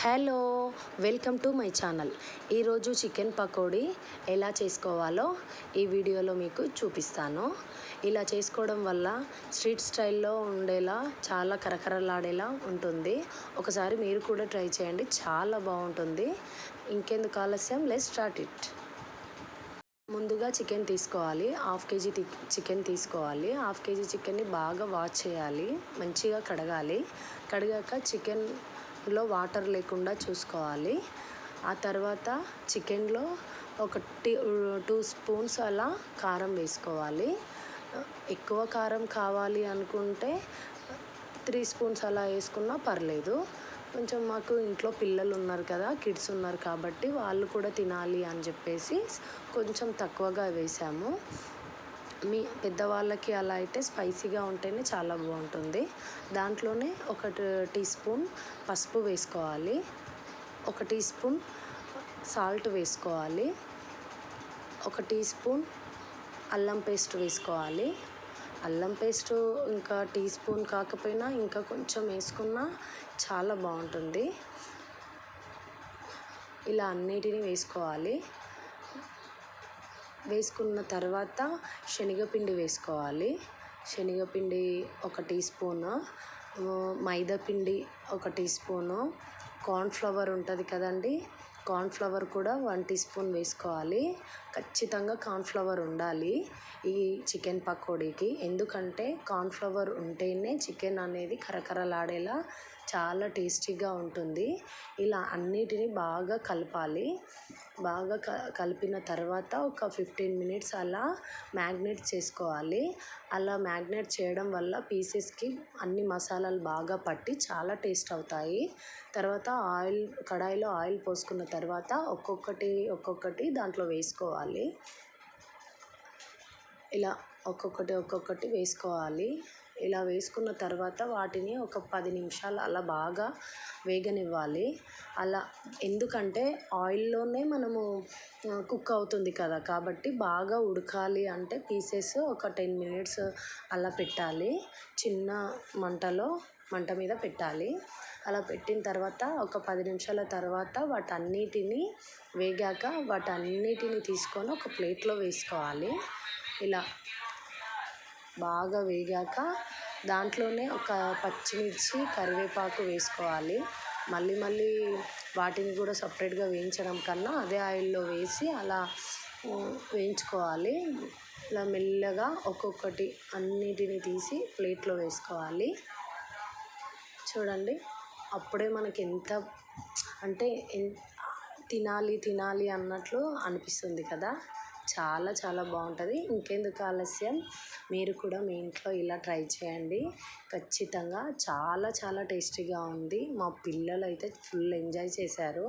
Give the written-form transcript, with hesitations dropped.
Hello, welcome to my channel. ఈరోజు chicken pakodi ఎలా చేసుకోవాలో ఈ వీడియోలో మీకు చూపిస్తాను. ఇలా చేసుకోవడం వల్ల స్ట్రీట్ స్టైల్లో ఉండేలా చాలా కరకరలాడేలా ఉంటుంది. ఒకసారి మీరు కూడా ట్రై చేయండి, చాలా బాగుంటుంది. ఇంకెందుకు ఆలస్యం, లెట్స్ స్టార్ట్ ఇట్. ముందుగా చికెన్ తీసుకోవాలి. హాఫ్ కేజీ చికెన్ తీసుకోవాలి. హాఫ్ కేజీ చికెన్ని బాగా వాష్ చేయాలి, మంచిగా కడగాలి. కడిగాక చికెన్లో వాటర్ లేకుండా చూసుకోవాలి. ఆ తర్వాత చికెన్లో ఒక 2 స్పూన్స్ అలా కారం వేసుకోవాలి. ఎక్కువ కారం కావాలి అనుకుంటే 3 స్పూన్స్ అలా వేసుకున్నా పర్లేదు. కొంచెం మాకు ఇంట్లో పిల్లలు ఉన్నారు కదా, కిడ్స్ ఉన్నారు కాబట్టి వాళ్ళు కూడా తినాలి అని చెప్పేసి కొంచెం తక్కువగా వేసాము. మీ పెద్దవాళ్ళకి అలా అయితే స్పైసీగా ఉంటేనే చాలా బాగుంటుంది. దాంట్లోనే ఒక టీ స్పూన్ పసుపు వేసుకోవాలి, 1 టీ స్పూన్ సాల్ట్ వేసుకోవాలి, 1 టీ స్పూన్ అల్లం పేస్ట్ వేసుకోవాలి. అల్లం పేస్ట్ ఇంకా టీ స్పూన్ కాకపోయినా ఇంకా కొంచెం వేసుకున్నా చాలా బాగుంటుంది. ఇలా అన్నిటినీ వేసుకోవాలి. వేసుకున్న తర్వాత శనగపిండి వేసుకోవాలి. శనగపిండి 1 టీ స్పూను, మైదాపిండి 1 టీ స్పూను, కార్న్ఫ్లవర్ ఉంటుంది కదండి, కార్న్ఫ్లవర్ కూడా 1 టీ స్పూన్ వేసుకోవాలి. ఖచ్చితంగా కార్న్ఫ్లవర్ ఉండాలి ఈ చికెన్ పకోడీకి. ఎందుకంటే కార్న్ఫ్లవర్ ఉంటేనే చికెన్ అనేది కరకరలాడేలా చాలా టేస్టీగా ఉంటుంది. ఇలా అన్నిటినీ బాగా కలపాలి. బాగా కలిపిన తర్వాత ఒక 15 మినిట్స్ అలా మ్యాగ్నేట్ చేసుకోవాలి. అలా మ్యాగ్నేట్ చేయడం వల్ల పీసెస్కి అన్ని మసాలాలు బాగా పట్టి చాలా టేస్ట్ అవుతాయి. తర్వాత కడాయిలో ఆయిల్ పోసుకున్న తర్వాత ఒక్కొక్కటి దాంట్లో వేసుకోవాలి. ఇలా ఒక్కొక్కటి వేసుకోవాలి. ఇలా వేసుకున్న తర్వాత వాటిని ఒక 10 నిమిషాలు అలా బాగా వేగనివ్వాలి. అలా ఎందుకంటే ఆయిల్లోనే మనము కుక్ అవుతుంది కదా, కాబట్టి బాగా ఉడకాలి అంటే పీసెస్ ఒక 10 మినిట్స్ అలా పెట్టాలి. చిన్న మంట మీద పెట్టాలి. అలా పెట్టిన తర్వాత ఒక 10 నిమిషాల తర్వాత వాటన్నిటిని వేగాక వాటన్నిటిని తీసుకొని ఒక ప్లేట్లో వేసుకోవాలి. ఇలా బాగా వేగాక దాంట్లోనే ఒక పచ్చిమిర్చి, కరివేపాకు వేసుకోవాలి. మళ్ళీ వాటిని కూడా సపరేట్గా వేయించడం కన్నా అదే ఆయిల్లో వేసి అలా వేయించుకోవాలి. ఇలా మెల్లగా ఒక్కొక్కటి అన్నిటిని తీసి ప్లేట్లో వేసుకోవాలి. చూడండి, అప్పుడే మనకి ఎంత అంటే తినాలి అన్నట్లు అనిపిస్తుంది కదా. చాలా బాగుంటుంది. ఇంకెందుకు ఆలస్యం, మీరు కూడా మీ ఇంట్లో ఇలా ట్రై చేయండి. ఖచ్చితంగా చాలా టేస్టీగా ఉంది. మా పిల్లలు అయితే ఫుల్ ఎంజాయ్ చేశారు.